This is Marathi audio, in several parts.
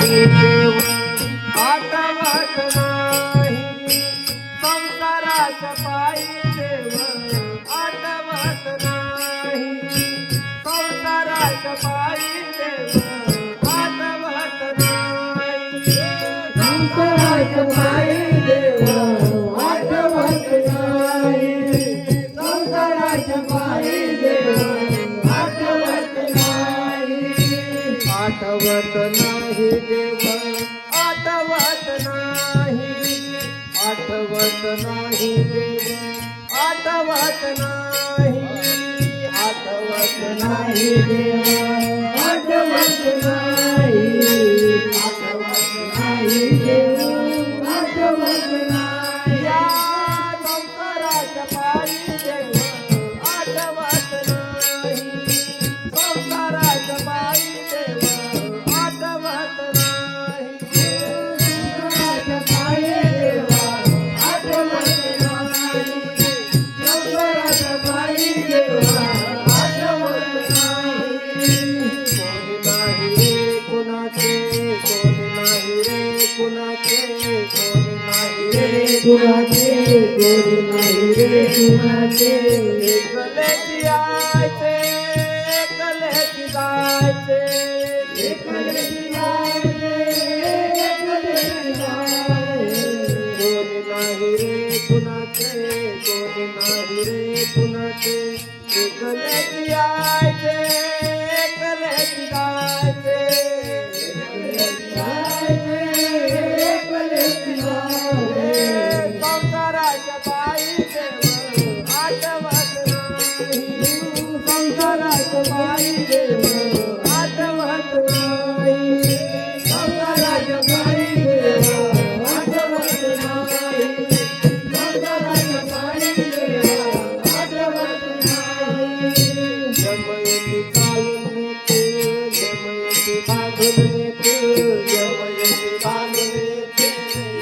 नाही देव आठवत नाही संसाराच्या पायी देव आठवत नाही संसाराच्या पायी देव आठवत नाही संसाराच्या पायी देव आठवत नाही संसाराच्या पायी देव आठवत नाही आठवत नाही देव आठवत नाही आठवत नाही देव आठवत नाही आठवत नाही देव आठवत नाही आठवत नाही देव आठवत नाही या संसाराच्या पायी देव आठवत नाही संसाराच्या पायी देव आठवत नाही संसाराच्या पायी देव आठवत नाही संसाराच्या पायी देव आठवत नाही कोणी नाही रे कुणाचे कोणी नाही रे कुणाचे कोणी नाही रे कुणाचे कोणी नाही रे कुणाचे एकलेची यायचे एकलेची जायचे एकलेची यायचे एकलेची जायचे कोणी नाही रे कुणाचे कोणी नाही रे कुणाचे एकलेची यायचे एकलेची जायचे एकलेची यायचे एकलेची जायचे संसाराच्या पायी देव आठवत नाही संसाराच्या पायी देव आठवत नाही संसाराच्या पायी देव आठवत नाही संसाराच्या पायी देव आठवत नाही जमयती चालून नेते जमयती बांधून नेते जमयती बांधून नेते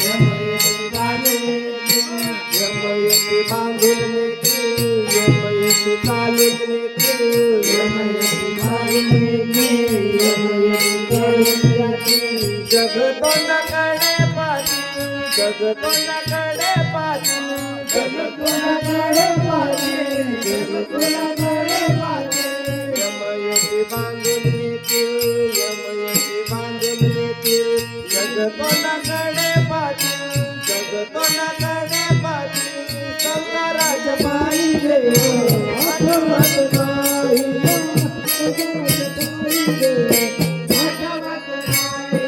जमयती बांधून नेते जमयती बांधून नेते जमयती चालून नेते जमयती बांधून नेते जमयती चालून नेते जगतोंडाकडे पाहू जगतोंडाकडे पाहू जगतोंडाकडे पाहू जगतोंडाकडे पाहू यमयती बांधून नेतील यमयती बांधून नेतील जगतोंडाकडे पाहू जगतोंडाकडे पाहू संसाराच्या पायी देव आठवत नाही संसाराच्या पायी देव आठवत नाही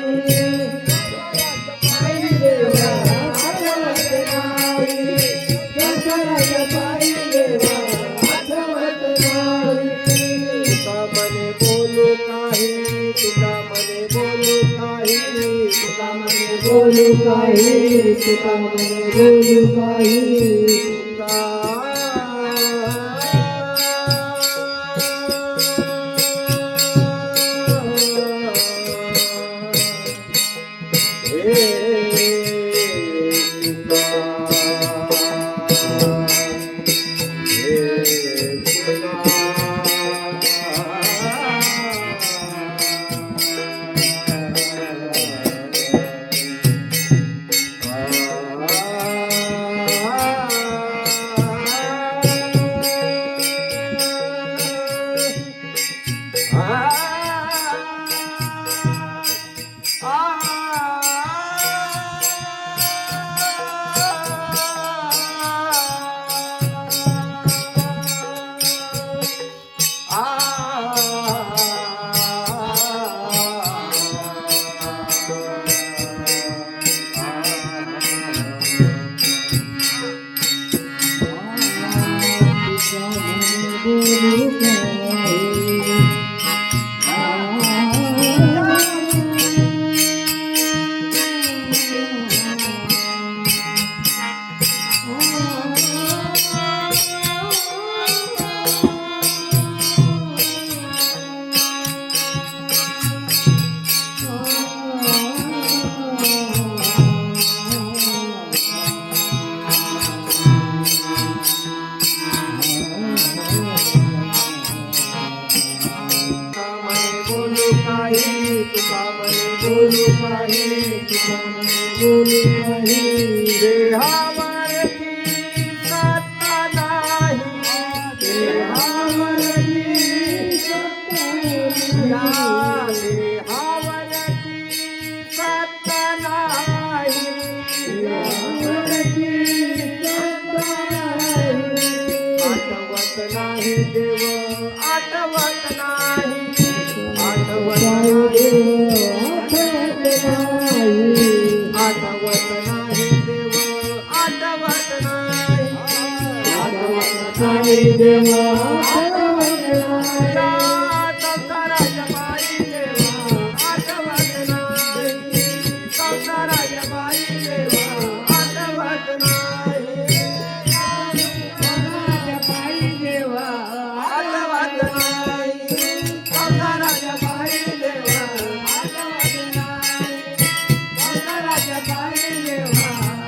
पायी देव आठवत नाही संसाराच्या पायी देव आठवत नाही तुका मने बोलू काही तुका मने बोलू काही तुका मने बोलू काही तुका मने बोलू काही तुका बोलू काही तुका बोलू काही देहावरती सत्ता नाही देहावरती सत्ता नाही देहावरती सत्ता नाही देहावरती सत्ता नाही आठवत नाही देव आठवत नाही आठवत नाही आठवत नाही देव आठवत नाही आठवत नाही देव आठवत नाही संसाराच्या पायी देव आठवत नाही संसाराच्या पायी देव आठवत नाही संसाराच्या पायी देव आठवत नाही संसाराच्या पायी देव आठवत नाही संसाराच्या पायी देव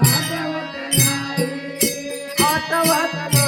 आठवत नाही आठवत नाही